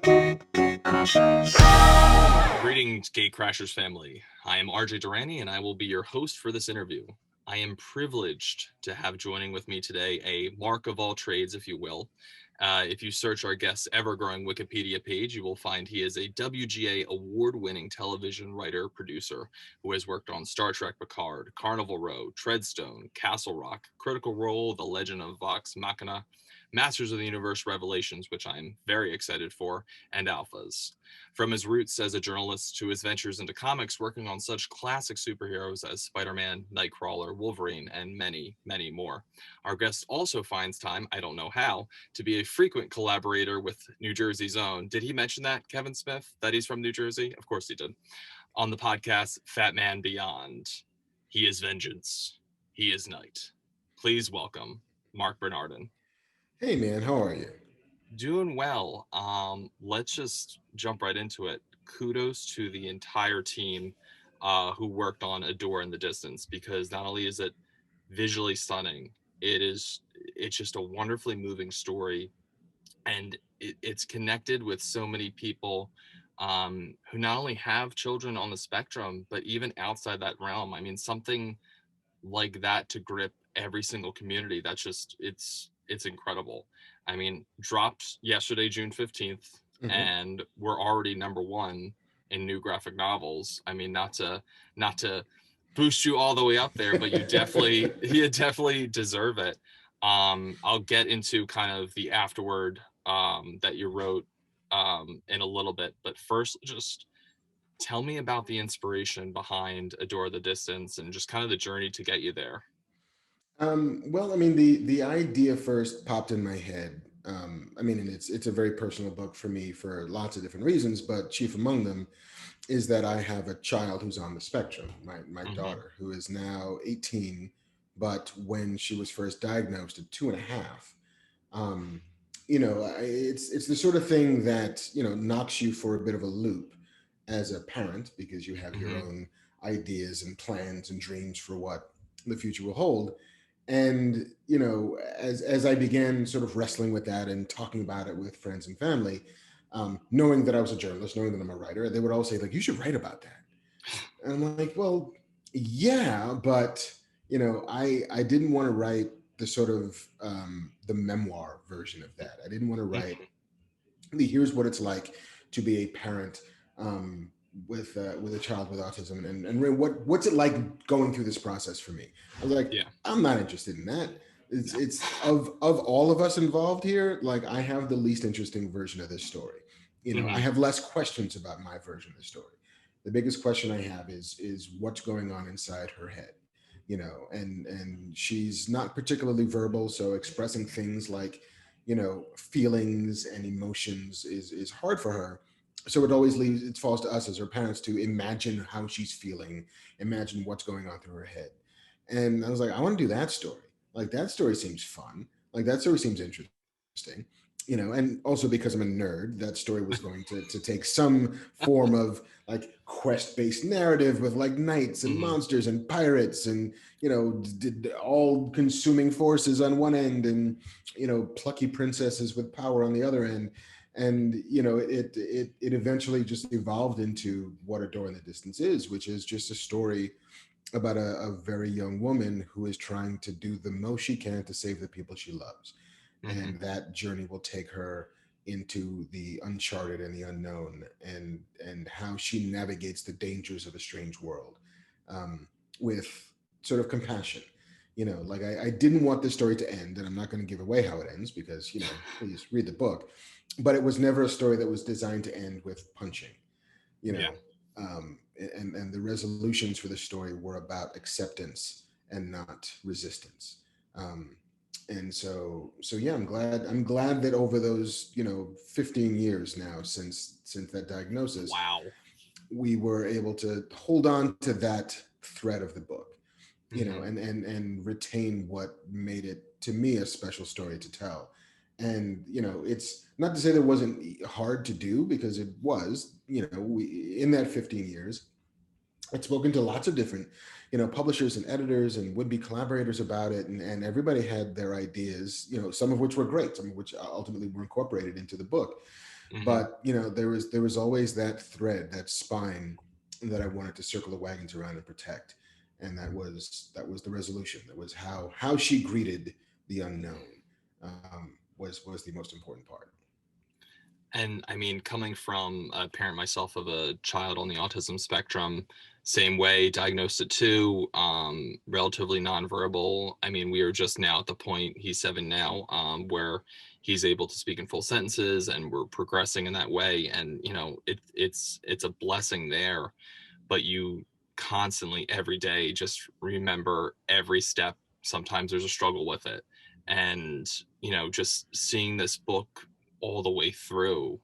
Greetings, GateCrashers family. I am RJ Durrani, and I will be your host for this interview. I am privileged to have joining with me today a Mark of all trades, if you will. If you search our guest's ever-growing Wikipedia page, you will find he is a WGA award-winning television writer, producer, who has worked on Star Trek Picard, Carnival Row, Treadstone, Castle Rock, Critical Role, The Legend of Vox Machina, Masters of the Universe Revelations, which I'm very excited for, and Alphas. From his roots as a journalist to his ventures into comics, working on such classic superheroes as Spider-Man, Nightcrawler, Wolverine, and many, many more. Our guest also finds time, I don't know how, to be a frequent collaborator with New Jersey's own. Did he mention that, Kevin Smith, that he's from New Jersey? Of course he did. On the podcast, Fat Man Beyond. He is vengeance. He is night. Please welcome Marc Bernardin. Hey man, how are you? Doing well. Let's just jump right into it. Kudos to the entire team who worked on Adora in the Distance, because not only is it visually stunning, it's just a wonderfully moving story, and it's connected with so many people who not only have children on the spectrum, but even outside that realm. I mean, something like that to grip every single community, that's just it's incredible. I mean, dropped yesterday, June 15th, hmm and we're already number one in new graphic novels. I mean, not to boost you all the way up there, but you definitely you definitely deserve it. I'll get into kind of the afterword that you wrote in a little bit, but first, just tell me about the inspiration behind Adore the Distance and just kind of the journey to get you there. well, I mean, the idea first popped in my head. I mean, and it's a very personal book for me for lots of different reasons, but chief among them is that I have a child who's on the spectrum. My Mm-hmm. daughter, who is now 18, but when she was first diagnosed at 2.5, um, it's the sort of thing that knocks you for a bit of a loop as a parent because you have your Mm-hmm. own ideas and plans and dreams for what the future will hold. And as I began sort of wrestling with that and talking about it with friends and family, knowing that I was a journalist, knowing that I'm a writer, they would all say, like, you should write about that. And I'm like, well, yeah, but I didn't want to write the sort of the memoir version of that. I didn't want to write, Mm-hmm. here's what it's like to be a parent with a child with autism, and what's it like going through this process for me. I was like, Yeah. I'm not interested in that. it's No. it's of all of us involved here, like, I have the least interesting version of this story. I Mm-hmm. have less questions about my version of the story. The biggest question I have is what's going on inside her head. And she's not particularly verbal, so expressing things like feelings and emotions is hard for her. So it falls to us as her parents to imagine how she's feeling, imagine what's going on through her head. And I was like, I want to do that story. Like, that story seems fun, like that story seems interesting. And also because I'm a nerd, that story was going to take some form of like quest-based narrative with like knights and Mm-hmm. monsters and pirates and all consuming forces on one end, and plucky princesses with power on the other end. And it eventually just evolved into what A Door in the Distance is, which is just a story about a very young woman who is trying to do the most she can to save the people she loves. Mm-hmm. And that journey will take her into the uncharted and the unknown, and how she navigates the dangers of a strange world, with sort of compassion. Like, I didn't want this story to end, and I'm not going to give away how it ends because please read the book. But it was never a story that was designed to end with punching. you Yeah. know and the resolutions for the story were about acceptance and not resistance. um, and so yeah, I'm glad that over those 15 years now since that diagnosis, Wow. we were able to hold on to that thread of the book, Mm-hmm. and retain what made it, to me, a special story to tell. And it's not to say that it wasn't hard to do, because it was. We, in that 15 years, I'd spoken to lots of different publishers and editors and would-be collaborators about it, and everybody had their ideas, some of which were great, some of which ultimately were incorporated into the book. Hmm. But there was always that thread, that spine that I wanted to circle the wagons around and protect, and that was the resolution. That was how she greeted the unknown, was the most important part. And I mean, coming from a parent myself of a child on the autism spectrum, same way, diagnosed at 2, relatively nonverbal. I mean, we are just now at the point, he's 7 now, where he's able to speak in full sentences, and we're progressing in that way. And, it's a blessing there, but you constantly every day just remember every step. Sometimes there's a struggle with it. And, just seeing this book all the way through,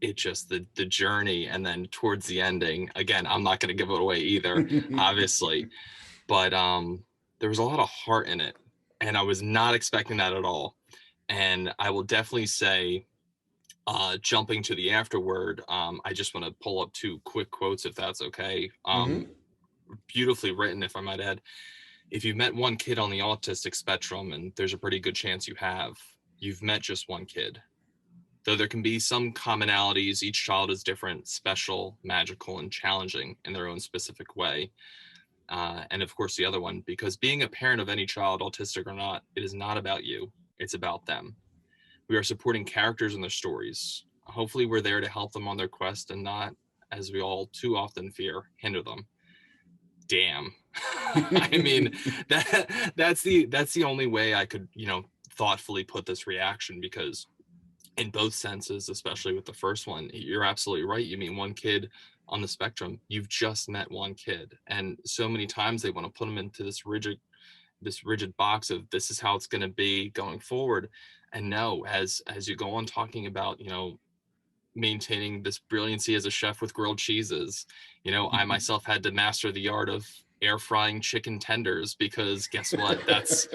it just the journey, and then towards the ending, again, I'm not going to give it away either, obviously, but there was a lot of heart in it, and I was not expecting that at all. And I will definitely say, jumping to the afterword, I just want to pull up 2 quick quotes, if that's okay. Hmm. Beautifully written, if I might add. If you've met one kid on the autistic spectrum, and there's a pretty good chance you've met just one kid. Though there can be some commonalities, each child is different, special, magical, and challenging in their own specific way. And of course, the other one, because being a parent of any child, autistic or not, it is not about you, it's about them. We are supporting characters in their stories. Hopefully, we're there to help them on their quest and not, as we all too often fear, hinder them. Damn. I mean, that's the only way I could, thoughtfully put this reaction, because in both senses, especially with the first one, you're absolutely right. You mean one kid on the spectrum, you've just met one kid, and so many times they want to put them into this rigid box of this is how it's going to be going forward. And no, as you go on talking about, maintaining this brilliancy as a chef with grilled cheeses, I myself had to master the art of air frying chicken tenders, because guess what, that's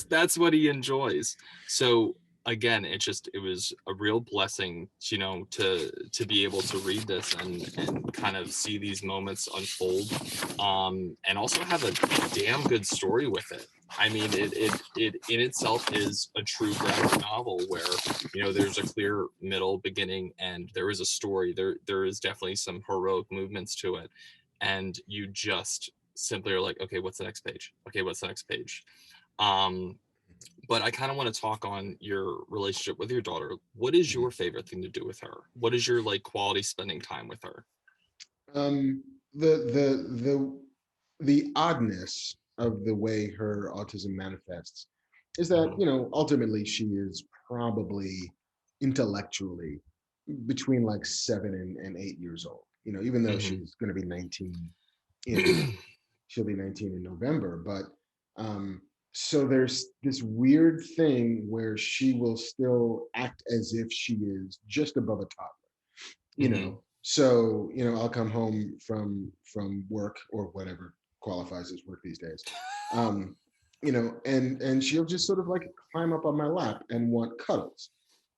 that's what he enjoys. So again, it was a real blessing, to be able to read this and kind of see these moments unfold, and also have a damn good story with it. I mean, it in itself is a true graphic novel where, there's a clear middle, beginning, and there is a story. There is definitely some heroic movements to it, and you just simply are like, okay, what's the next page? Okay, what's the next page? Um, but I kind of want to talk on your relationship with your daughter. What is your favorite thing to do with her? What is your like quality spending time with her? um, the oddness of the way her autism manifests is that ultimately she is probably intellectually between like 7 and 8 years old. Even though Mm-hmm. she's going to be 19 in she'll be 19 in November, but so there's this weird thing where she will still act as if she is just above a toddler. Mm-hmm. So I'll come home from work or whatever qualifies as work these days. um and she'll just sort of like climb up on my lap and want cuddles.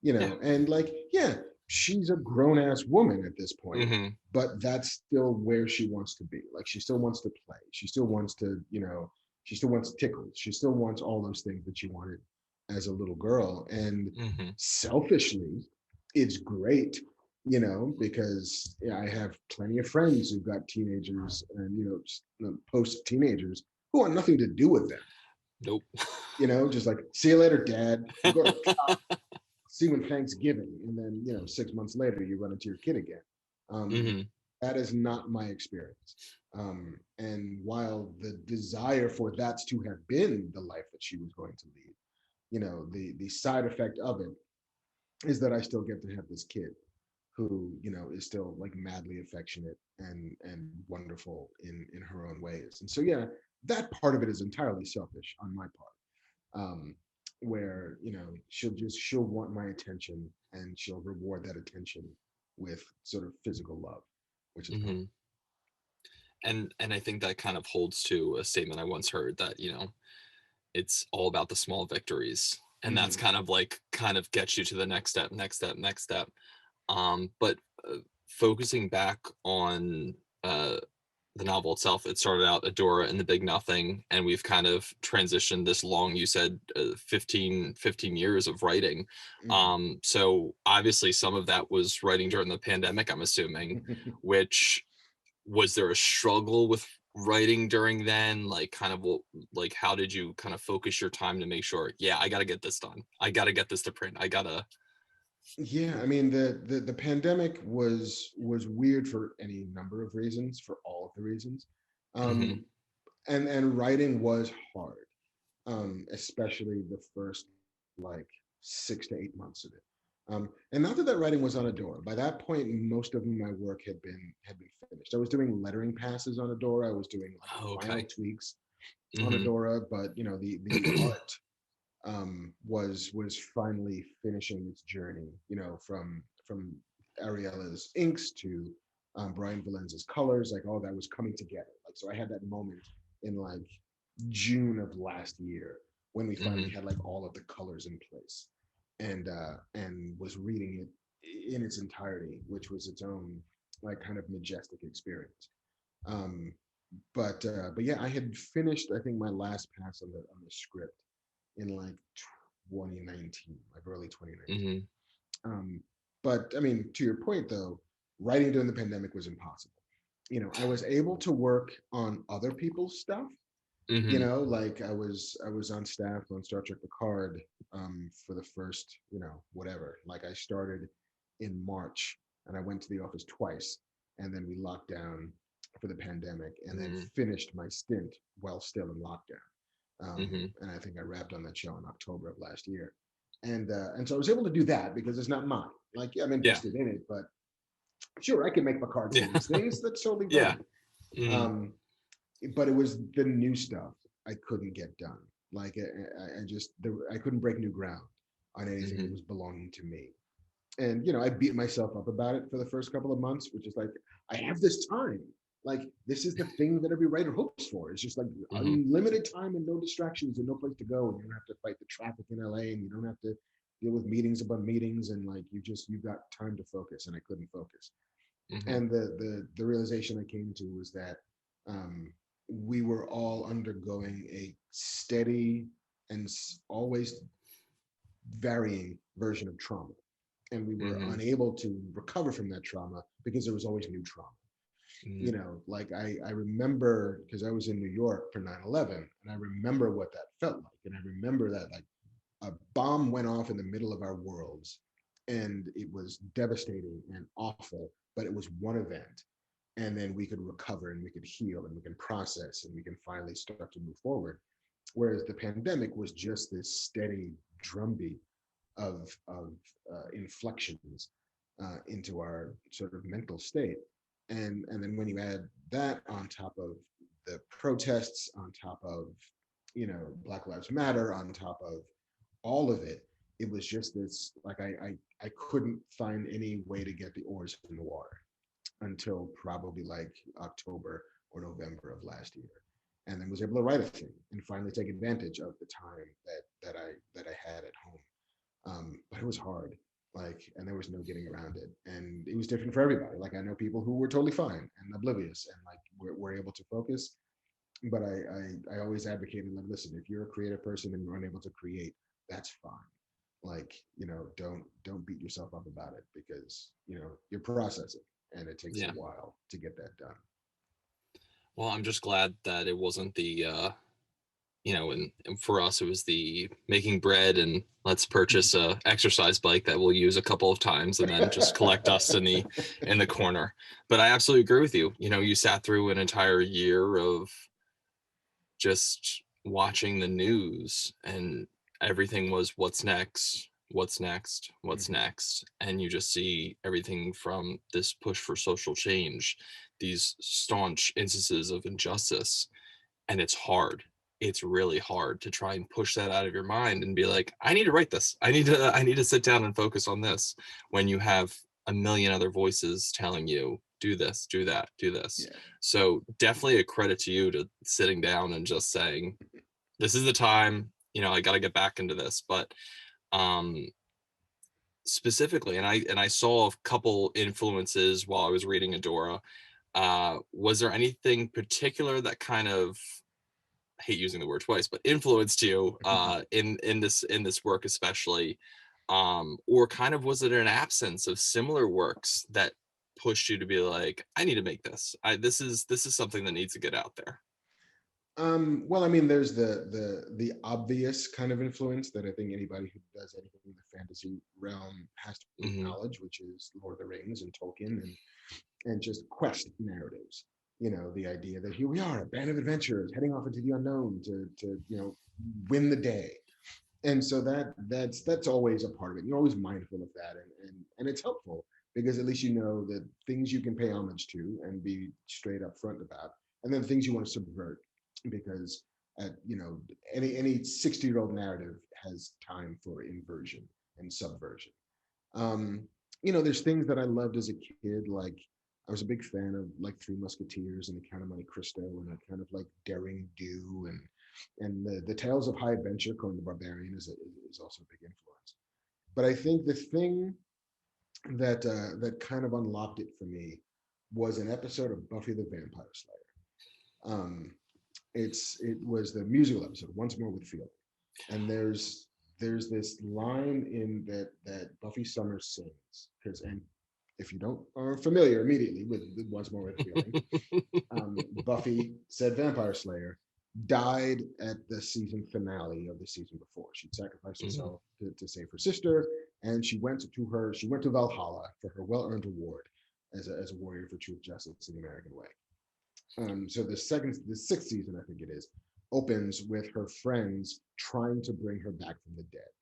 Yeah. And like, yeah, she's a grown ass woman at this point, Mm-hmm. but that's still where she wants to be. Like, she still wants to play, she still wants to, she still wants tickles, she still wants all those things that she wanted as a little girl. And Mm-hmm. selfishly, it's great, because I have plenty of friends who've got teenagers and, post teenagers who want nothing to do with them. Nope. Just like, see you later, dad. We'll go to see when Thanksgiving, and then 6 months later you run into your kid again. Um, Mm-hmm. that is not my experience. And while the desire for that to have been the life that she was going to lead, the side effect of it is that I still get to have this kid who is still like madly affectionate and wonderful in her own ways. And so, yeah, that part of it is entirely selfish on my part, where she'll want my attention, and she'll reward that attention with sort of physical love, which is kind Mm-hmm. And I think that kind of holds to a statement I once heard, that it's all about the small victories, of. and that's kind of gets you to the next step, next step, next step. But focusing back on uh the novel itself, it started out Adora and the Big Nothing, and we've kind of transitioned this long, you said 15 years of writing. So obviously some of that was writing during the pandemic, I'm assuming, which, was there a struggle with writing during then? Like kind of like how did you kind of focus your time to make sure, yeah, I got to get this done. I got to get this to print. I got to. Yeah, I mean the pandemic was weird for any number of reasons, for all of the reasons. Hmm. Um, and writing was hard, especially the first like 6 to 8 months of it. And not that that writing was on Adora. By that point, most of my work had been finished. I was doing lettering passes on Adora. I was doing like final Okay. tweaks on Hmm. Adora, but the art was finally finishing its journey. From Ariella's inks to Brian Valenz's colors, like all that was coming together. Like so, I had that moment in like June of last year when we finally Hmm. had like all of the colors in place, and was reading it in its entirety, which was its own like kind of majestic experience. Um, but yeah, I had finished I think my last pass on the script in like 2019, like early 2019. Hmm. Um, but I mean, to your point though, writing during the pandemic was impossible. I was able to work on other people's stuff. Hmm. Like I was on staff on Star Trek Picard for the first, whatever. Like I started in March and I went to the office twice, and then we locked down for the pandemic, and then Hmm. finished my stint while still in lockdown. Hmm. And I think I wrapped on that show in October of last year. And so I was able to do that because it's not mine. Like, yeah, I'm Yeah. invested in it, but sure, I can make Picard say Yeah. these things. That's totally Yeah. fine. Hmm. Um, but it was the new stuff I couldn't get done. Like I couldn't break new ground on anything that Hmm. was belonging to me. And I beat myself up about it for the first couple of months, which is like, I have this time. Like this is the thing that every writer hopes for. It's just like Hmm. unlimited time and no distractions and no place to go, and you don't have to fight the traffic in LA, and you don't have to deal with meetings upon meetings, and like you've got time to focus, and I couldn't focus. Hmm. And the realization I came to was that um, we were all undergoing a steady and always varying version of trauma, and we were Hmm. unable to recover from that trauma because there was always new trauma. Hmm. Like I remember, because I was in New York for 9/11, and I remember what that felt like, and I remember that like a bomb went off in the middle of our worlds, and it was devastating and awful, but it was one event, and then we could recover and we could heal and we can process and we can finally start to move forward. Whereas the pandemic was just this steady drumbeat of inflections into our sort of mental state. And then when you add that on top of the protests, on top of Black Lives Matter, on top of all of it, it was just this like I couldn't find any way to get the oars in the water until probably like October or November of last year, and then was able to write a thing and finally take advantage of the time that I had at home. But it was hard, like, and there was no getting around it, and it was different for everybody. Like I know people who were totally fine and oblivious and like were able to focus, but I always advocated like, listen, if you're a creative person and you're unable to create, that's fine. Like don't beat yourself up about it because you're processing and it takes a Yeah. while to get that done. Well, I'm just glad that it wasn't the and for us it was the making bread and let's purchase a exercise bike that we'll use a couple of times and then just collect dust in the corner. But I absolutely agree with you. You sat through an entire year of just watching the news, and everything was what's next, what's next, what's Mhm. next. And you just see everything from this push for social change, these staunch instances of injustice. And it's hard. It's really hard to try and push that out of your mind and be like, I need to write this. I need to sit down and focus on this, when you have a million other voices telling you, do this, do that, do this. Yeah. So definitely a credit to you to sitting down and just saying, this is the time, I got to get back into this. But um specifically, and I saw a couple influences while I was reading Adora. Was there anything particular that kind of, I hate using the word twice, but influenced you in this work especially, or kind of was it an absence of similar works that pushed you to be like, I need to make this. This is something that needs to get out there. Well, I mean, there's the obvious kind of influence that I think anybody who does anything in the fantasy realm has to Hmm. acknowledge, which is Lord of the Rings and Tolkien and just quest narratives. You know, the idea that here we are, a band of adventurers heading off into the unknown to win the day. And so that's always a part of it. You're always mindful of that, and it's helpful because at least you know that things you can pay homage to and be straight up front about, and then things you want to subvert because any 60-year-old narrative has time for inversion and subversion. um there's things that I loved as a kid, like I was a big fan of like Three Musketeers and the Count of Monte Cristo and that kind of like daring do, and the Tales of High Adventure. Conan the Barbarian is also a big influence. But I think the thing that kind of unlocked it for me was an episode of Buffy the Vampire Slayer. It was the musical episode, Once More with Feeling, and there's this line in that Buffy Summers sings, because and if you don't are familiar immediately with Once More with Feeling, Buffy, said Vampire Slayer, died at the season finale of the season before. She'd sacrificed Hmm. herself to save her sister, and she went to Valhalla for her well-earned reward as a warrior for truth, justice, in the American way. So the sixth season, I think it is, opens with her friends trying to bring her back from the dead.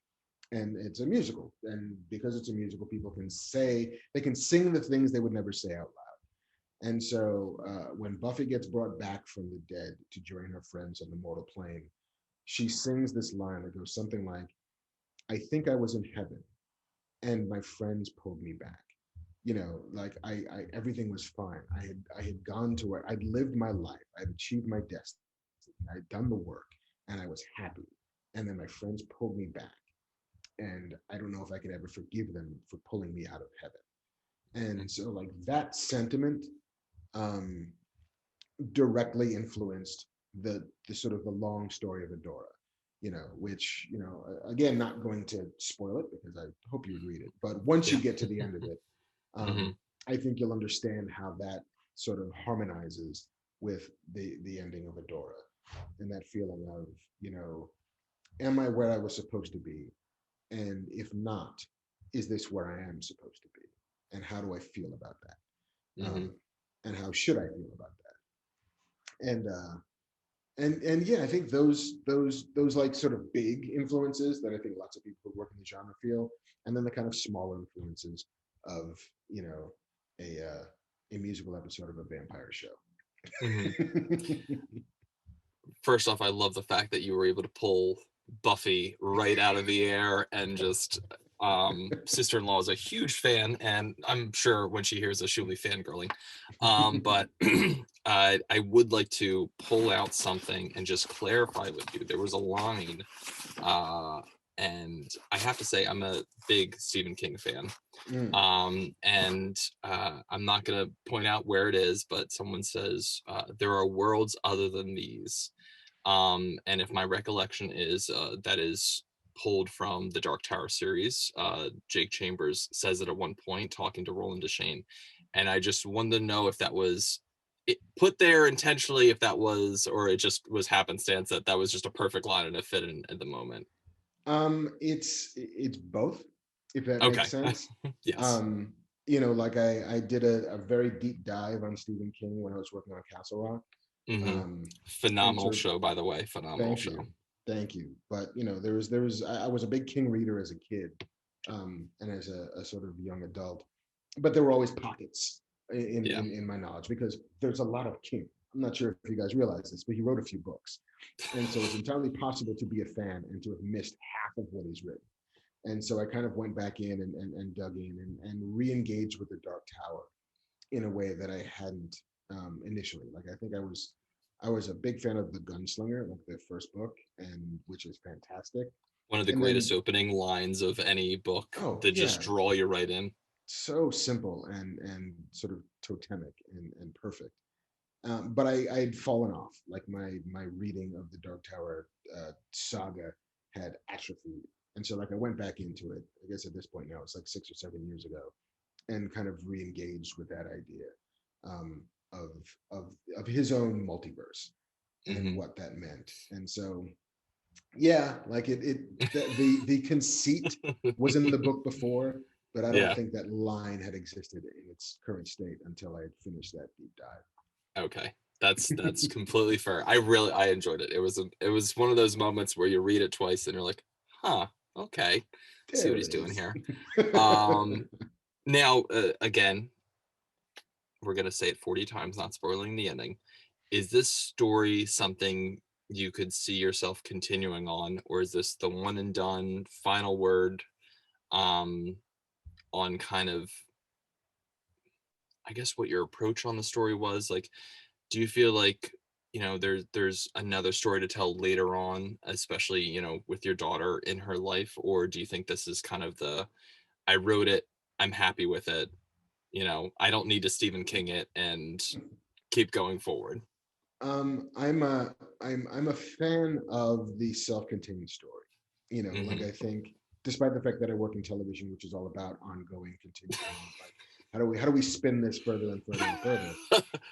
And it's a musical, and because it's a musical, people they can sing the things they would never say out loud. And so when Buffy gets brought back from the dead to join her friends on the mortal plane, she sings this line that goes something like, "I think I was in heaven, and my friends pulled me back." Like everything was fine. I had gone to where I'd lived my life. I'd achieved my destiny. I'd done the work, and I was happy. And then my friends pulled me back, and I don't know if I could ever forgive them for pulling me out of heaven. And so, like that sentiment, um, directly influenced the sort of the long story of Adora, which again, not going to spoil it because I hope you read it, but once you Yeah. get to the end of it, Hmm. I think you'll understand how that sort of harmonizes with the ending of Adora and that feeling of, am I where I was supposed to be? And if not, is this where I am supposed to be? And how do I feel about that? Hmm. And how should I feel about that? And yeah, I think those like sort of big influences that I think lots of people who work in the genre feel, and then the kind of smaller influences of a uh, a musical episode of a vampire show. Hmm. First off, I love the fact that you were able to pull Buffy right out of the air and just, sister-in-law is a huge fan, and I'm sure when she hears this she'll be fangirling. But I would like to pull out something and just clarify with you. There was a line, uh, and I have to say I'm a big Stephen King fan. Mm, And I'm not going to point out where it is, but someone says, there are worlds other than these. And if my recollection is, that is pulled from the Dark Tower series. Jake Chambers says it at one point, talking to Roland Deschain. And I just wanted to know if that was put there intentionally, if that was, or it just was happenstance that was just a perfect line and it fit in at the moment. it's both, if that Okay. makes sense. Yes. Um, like I did a very deep dive on Stephen King when I was working on Castle Rock. Hmm. Um, and Phenomenal sort of show, by the way. Phenomenal Thank show. you, thank you. But there was I was a big King reader as a kid, and as a sort of young adult. But there were always pockets Yeah. in my knowledge because there's a lot of King. I'm not sure if you guys realize this, but he wrote a few books, and so it's entirely possible to be a fan and to have missed half of what he's written. And so I kind of went back in and dug in and re-engaged with the Dark Tower in a way that I hadn't initially. Like I think I was a big fan of the Gunslinger, like the first book, and which is fantastic. One of the And then greatest opening lines of any book oh that just yeah, draw you right in. so simple and sort of totemic and perfect. But I'd fallen off. Like my reading of the Dark Tower saga had atrophied, and so like I went back into it. I guess at this point now it's like 6 or 7 years ago, and kind of re-engaged with that idea um, of of his own multiverse and Hmm. what that meant. And so yeah, like the conceit was in the book before, but I don't Yeah. think that line had existed in its current state until I had finished that deep Okay. That's completely fair. I enjoyed it. It was one of those moments where you read it twice and you're like, huh, okay, see what There he's it doing is. here. Um, Now, again, we're gonna say it 40 times, not spoiling the ending. Is this story something you could see yourself continuing on, or is this the one and done final word um, on kind of, I guess, what your approach on the story was? Like, do you feel like, there's another story to tell later on, especially, with your daughter in her life, or do you think this is kind of the, I wrote it, I'm happy with it, I don't need to Stephen King it and keep going forward? I'm a fan of the self-contained story. Like Hmm. I think, despite the fact that I work in television, which is all about ongoing, continuing, like how do we spin this further and further and further?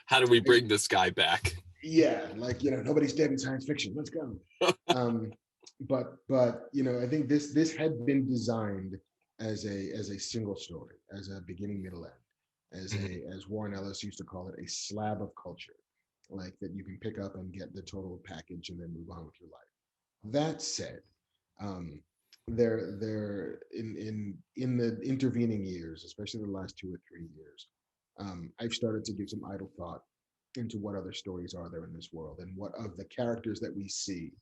How do we I, bring this guy back? yeah, like nobody's dead in science fiction. Let's go. Um, but I think this had been designed as a single story, as a beginning, middle, end, Hmm. as Warren Ellis used to call it, a slab of culture, like that you can pick up and get the total package and then move on with your life. That said, um, there in the intervening years, especially the last 2 or 3 years, I've started to give some idle thought into what other stories are there in this world and what of the characters that we see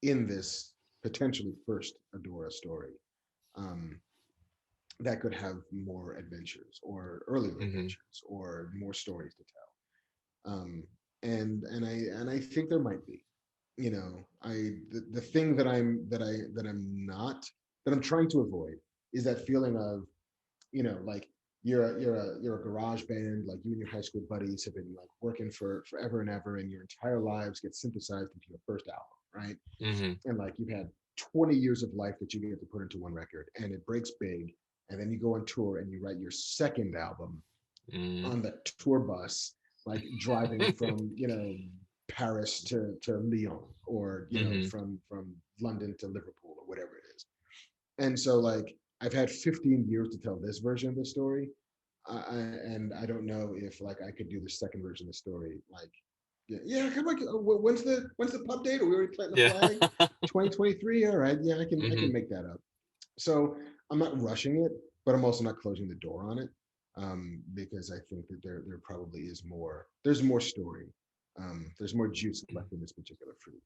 in this potentially first Adora story um, that could have more adventures or earlier Hmm. adventures or more stories to tell. And I think there might be. The thing that I'm trying to avoid is that feeling of like you're a garage band, like you and your high school buddies have been like working for forever and ever, and your entire lives get synthesized into your first album, right? Hmm. And like you've had 20 years of life that you get to put into one record, and it breaks big, and then you go on tour and you write your second album Mm. on the tour bus, like driving from Paris to Lyon, or Hmm. from London to Liverpool, or whatever it is. And so like I've had 15 years to tell this version of the story, and I don't know if like I could do the second version of the story. Like, yeah, come on. When's the pub date? Are we already planting the Yeah. flag? 2023. All right, yeah, I can Hmm. make that up. So I'm not rushing it, but I'm also not closing the door on it, because I think that there probably is more. There's more story. There's more juice left in this particular fruit.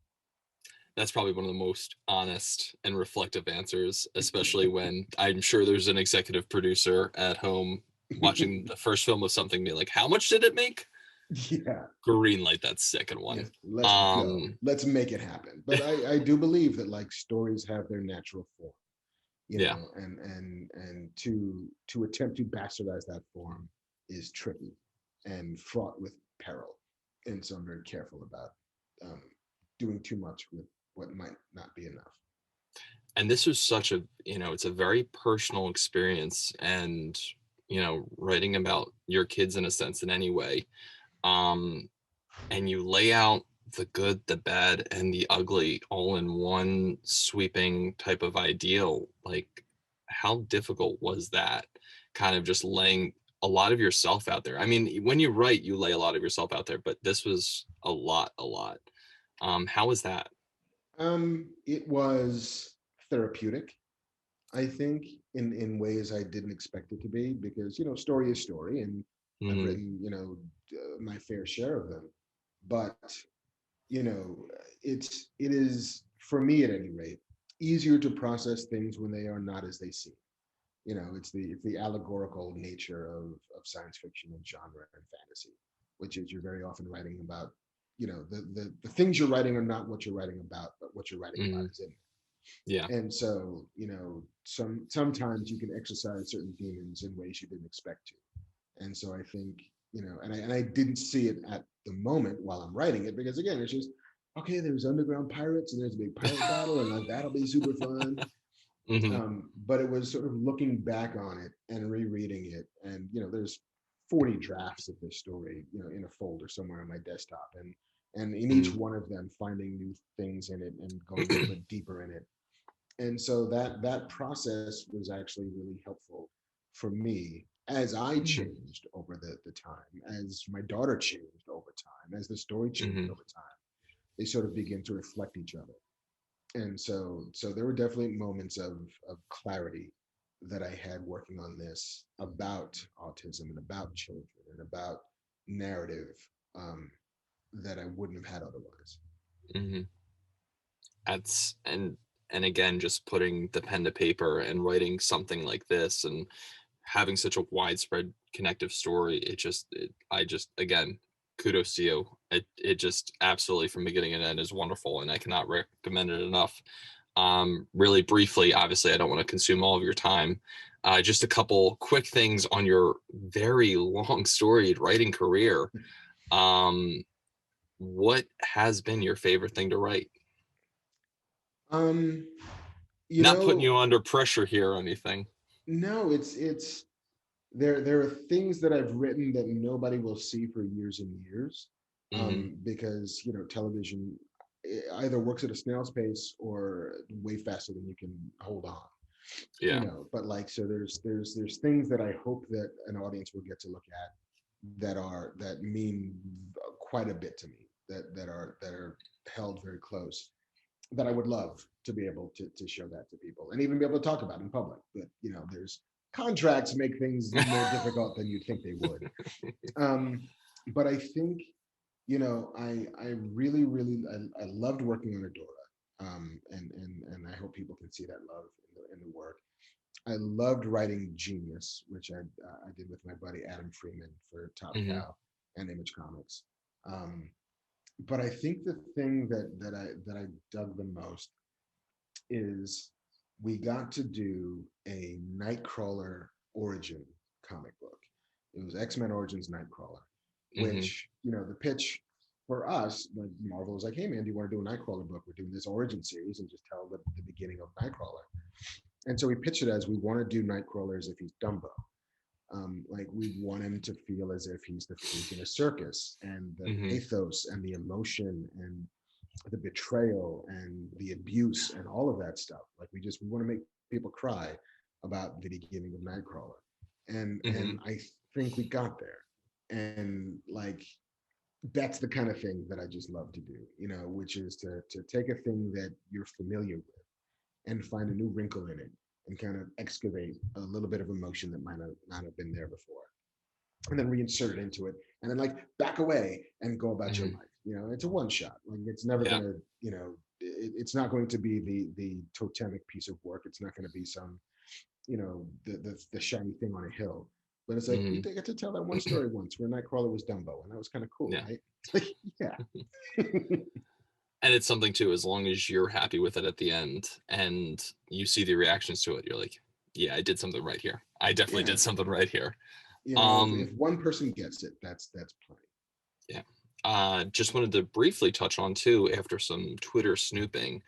That's probably one of the most honest and reflective answers, especially when I'm sure there's an executive producer at home watching the first film of something, be like, how much did it make? Yeah. Greenlight that second one. Yes, let's go. Um, Let's make it happen. But I do believe that like stories have their natural form, yeah, and to attempt to bastardize that form is tricky and fraught with peril. And so I'm very careful about um, doing too much with what might not be enough. and this was such a, it's a very personal experience, and writing about your kids in a sense in any way. Um, and you lay out the good, the bad, and the ugly all in one sweeping type of ideal. Like, how difficult was that? Kind of just laying a lot of yourself out there. I mean, when you write, you lay a lot of yourself out there, but this was a lot, a lot. How was that? It was therapeutic, I think, in ways I didn't expect it to be, because story is story, and I've Hmm. written my fair share of them. But you know, it is, for me at any rate, easier to process things when they are not as they seem. It's the allegorical nature of science fiction and genre and fantasy, which is you're very often writing about, the things you're writing are not what you're writing about, but what you're writing about Hmm. is in it. Yeah. And so, sometimes you can exercise certain demons in ways you didn't expect to. And so I think, and I didn't see it at the moment while I'm writing it, because again, it's just, okay, there's underground pirates and there's a big pirate battle, and like that'll be super fun. Hmm. But it was sort of looking back on it and rereading it, and there's 40 drafts of this story, in a folder somewhere on my desktop, and in each Hmm. one of them finding new things in it and going a little bit deeper in it. And so that process was actually really helpful for me as I changed over the time, as my daughter changed over time, as the story changed Hmm. over time. They sort of begin to reflect each other. And so there were definitely moments of clarity that I had working on this about autism and about children and about narrative, um, that I wouldn't have had otherwise. Hmm. That's and again, just putting the pen to paper and writing something like this and having such a widespread connective story, I just, again, kudos to you. It just absolutely, from beginning and end, is wonderful, and I cannot recommend it enough. Really briefly, obviously I don't want to consume all of your time. Just a couple quick things on your very long storied writing career. um what has been your favorite thing to write? Um, you Not putting know, you under pressure here or anything. no, it's there are things that I've written that nobody will see for years and years, Hmm. because television either works at a snail's pace or way faster than you can hold on. Yeah. But like, so there's things that I hope that an audience will get to look at that mean quite a bit to me, that are held very close, that I would love to be able to show that to people and even be able to talk about in public. But there's contracts make things more difficult than you'd think they would. Um, but I think I really really I loved working on Adora, and I hope people can see that love in the work. I loved writing Genius, which I did with my buddy Adam Freeman for Top Hmm. Cow and Image Comics. Um, but I think the thing that I dug the most is we got to do a Nightcrawler origin comic book. It was X-Men Origins Nightcrawler, Hmm. which, the pitch for us, like Marvel was like, hey man, do you want to do a Nightcrawler book? We're doing this origin series and just tell the beginning of Nightcrawler. And so we pitched it as, we want to do Nightcrawler as if he's Dumbo. Like, we want him to feel as if he's the freak in a circus, and the Hmm. pathos and the emotion and the betrayal and the abuse and all of that stuff. Like, we want to make people cry about the beginning of Nightcrawler, and Hmm. I think we got there. And like, that's the kind of thing that I just love to do, which is to take a thing that you're familiar with and find a new wrinkle in it and kind of excavate a little bit of emotion that might not have been there before, and then reinsert it into it, and then like back away and go about your Hmm. life. It's a one shot. Like, it's never Yeah. gonna, it's not going to be the totemic piece of work. It's not going to be some, the shiny thing on a hill. But it's like, we Hmm. get to tell that one story once where Nightcrawler was Dumbo, and that was kind of cool, Yeah. right? Like, yeah. And it's something too, as long as you're happy with it at the end and you see the reactions to it, you're like, yeah, I did something right here. I definitely Yeah. did something right here. If Um, one person gets it, that's plenty. yeah. Just wanted to briefly touch on too, after some Twitter snooping,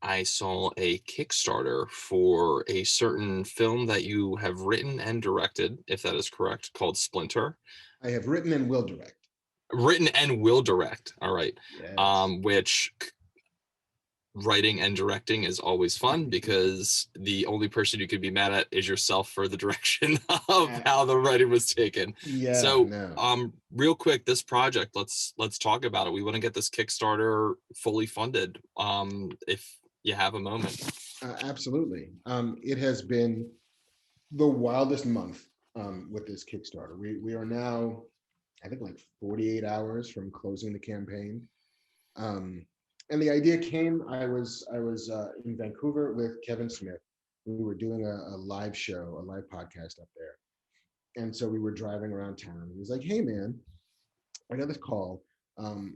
I saw a Kickstarter for a certain film that you have written and directed, if that is correct, called Splinter. I have written and will direct. Written and will direct. All right. Yes. Which writing and directing is always fun because the only person you could be mad at is yourself for the direction of Uh, how the writing was taken. yeah, So no. real quick, this project, let's talk about it. We want to get this Kickstarter fully funded. If you have a moment. Absolutely. It has been the wildest month, with this Kickstarter. We are now, I think, like 48 hours from closing the campaign. Um, and the idea came. I was in Vancouver with Kevin Smith. We were doing a live show, a live podcast up there, and so we were driving around town. And he was like, "Hey, man, I got this call,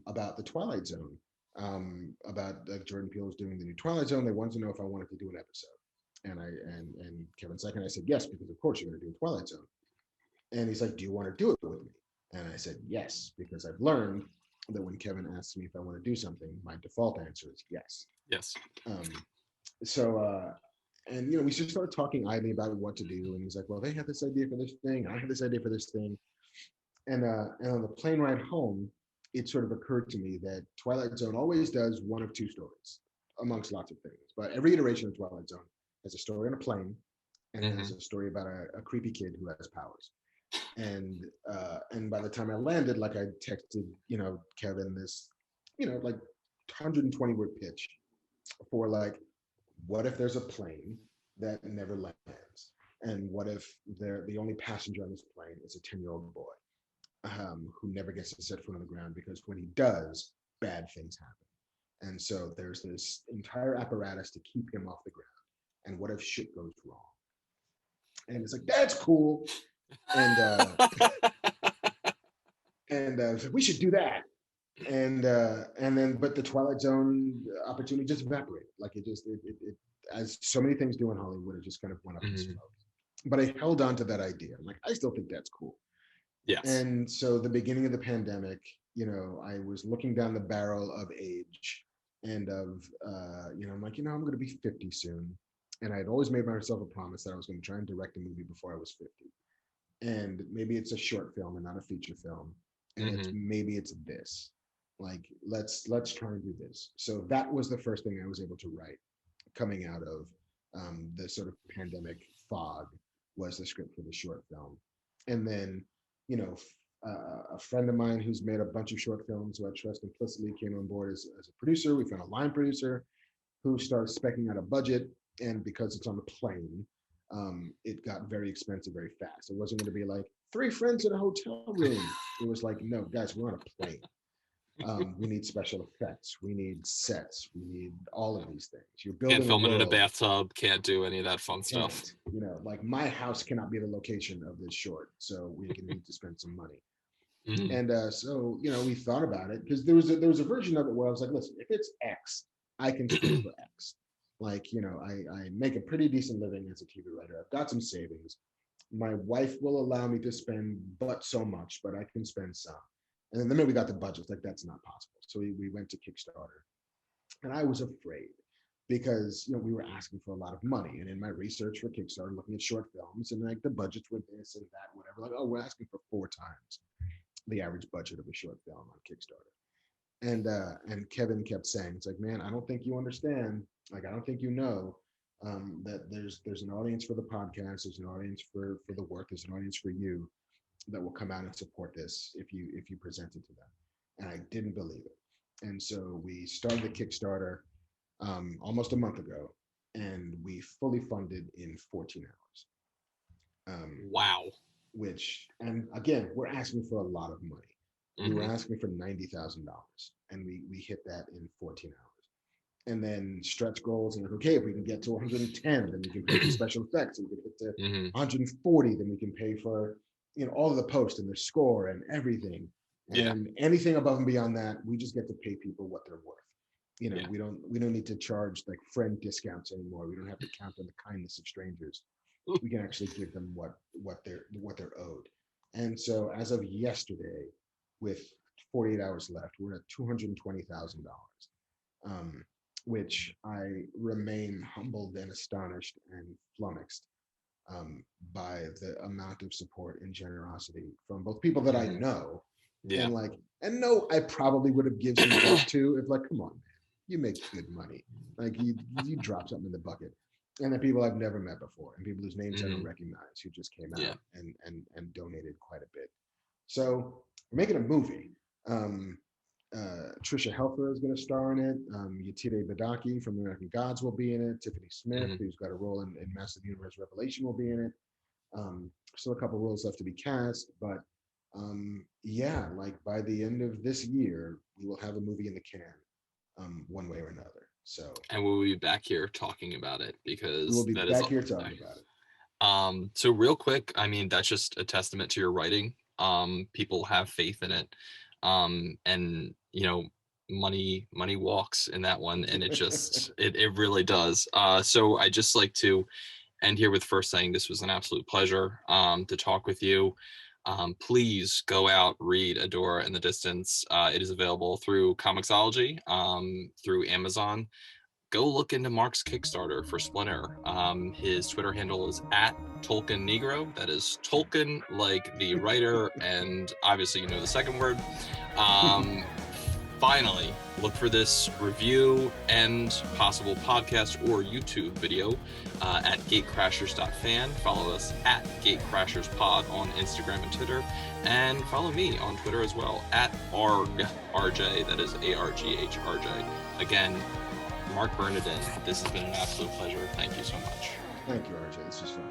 about the Twilight Zone. about like Jordan Peele was doing the new Twilight Zone. They wanted to know if I wanted to do an episode, and Kevin's like, and I said yes because of course you're going to do a Twilight Zone. And he's like, do you want to do it with me? And I said yes because I've learned that when Kevin asks me if I want to do something, my default answer is yes. Yes. Um, so and we just started talking idly about what to do, and he's like, well, they had this idea for this thing, I had this idea for this thing, and on the plane ride home, it sort of occurred to me that Twilight Zone always does one of two stories, amongst lots of things. But every iteration of Twilight Zone has a story on a plane, and it has a story about a creepy kid who has powers. And by the time I landed, like I texted, Kevin this, like 120 word pitch for like, what if there's a plane that never lands? And what if the only passenger on this plane is a 10-year-old boy who never gets to set foot on the ground because when he does, bad things happen. And so there's this entire apparatus to keep him off the ground. And what if shit goes wrong? And it's like, that's cool. And so we should do that. And then, but the Twilight Zone opportunity just evaporated. Like it as so many things do in Hollywood, it just kind of went up in smoke. But I held on to that idea. I'm like, I still think that's cool. Yes. And so the beginning of the pandemic, I was looking down the barrel of age and of, I'm like, I'm going to be 50 soon. And I had always made myself a promise that I was going to try and direct a movie before I was 50. And maybe it's a short film and not a feature film. And maybe it's this. Like, let's try and do this. So that was the first thing I was able to write coming out of the sort of pandemic fog, was the script for the short film. And then, a friend of mine who's made a bunch of short films who I trust implicitly came on board as a producer. We found a line producer who started specking out a budget. And because it's on the plane, it got very expensive very fast. It wasn't going to be like 3 friends in a hotel room. It was like, no, guys, we're on a plane. We need special effects. We need sets. We need all of these things. You're building Can't film a it in a world. bathtub. Can't do any of that fun stuff. Like my house cannot be the location of this short, so we can need to spend some money. Mm-hmm. And so we thought about it because there was a version of it where I was like, listen, if it's X, I can spend for X. Like, I make a pretty decent living as a TV writer. I've got some savings. My wife will allow me to spend but so much, but I can spend some. And then the minute we got the budget, like, that's not possible. So we went to Kickstarter. And I was afraid because, we were asking for a lot of money. And in my research for Kickstarter, looking at short films and like the budgets were this and that, whatever, like, oh, we're asking for 4 times the average budget of a short film on Kickstarter. And Kevin kept saying, it's like, man, I don't think you understand. Like, I don't think you know that there's an audience for the podcast, there's an audience for the work, there's an audience for you that will come out and support this if you present it to them. And I didn't believe it. And so we started the Kickstarter almost a month ago, and we fully funded in 14 hours. Wow. And again, we're asking for a lot of money. We were asking for $90,000, and we hit that in 14 hours. And then stretch goals, and like, okay, if we can get to 110, then we can pay for special effects. If we can get to 140, then we can pay for all of the post and the score and everything. And anything above and beyond that, we just get to pay people what they're worth. We don't need to charge like friend discounts anymore. We don't have to count on the kindness of strangers. We can actually give them what they're owed. And so as of yesterday, with 48 hours left, we're at $220,000, which I remain humbled and astonished and flummoxed by the amount of support and generosity from both people that I know, and no, I probably would have given some to if, like, come on, man, you make good money, like you drop something in the bucket. And the people I've never met before, and people whose names I don't recognize, who just came out and donated quite a bit. So we're making a movie. Trisha Helfer is going to star in it. Yetide Badaki from American Gods will be in it. Tiffany Smith, who's got a role in Master of the Universe Revelation, will be in it. Still a couple roles left to be cast, but like by the end of this year, we will have a movie in the can, one way or another. So, and we'll be back here talking about it because we'll be back here talking about it. So real quick, I mean, that's just a testament to your writing. People have faith in it. And money walks in that one, and it just it really does. So I just like to end here with first saying this was an absolute pleasure to talk with you. Please go out, read Adora in the Distance. It is available through Comixology, through Amazon. Go look into Marc's Kickstarter for Splinter. His Twitter handle is at Tolkien Negro. That is Tolkien, like the writer, and obviously you know the second word. Finally, look for this review and possible podcast or YouTube video at GateCrashers.fan. Follow us at GateCrashersPod on Instagram and Twitter, and follow me on Twitter as well at ArgRJ. That is ARGHRJ. Again, Marc Bernardin, this has been an absolute pleasure. Thank you so much. Thank you, RJ. This was fun.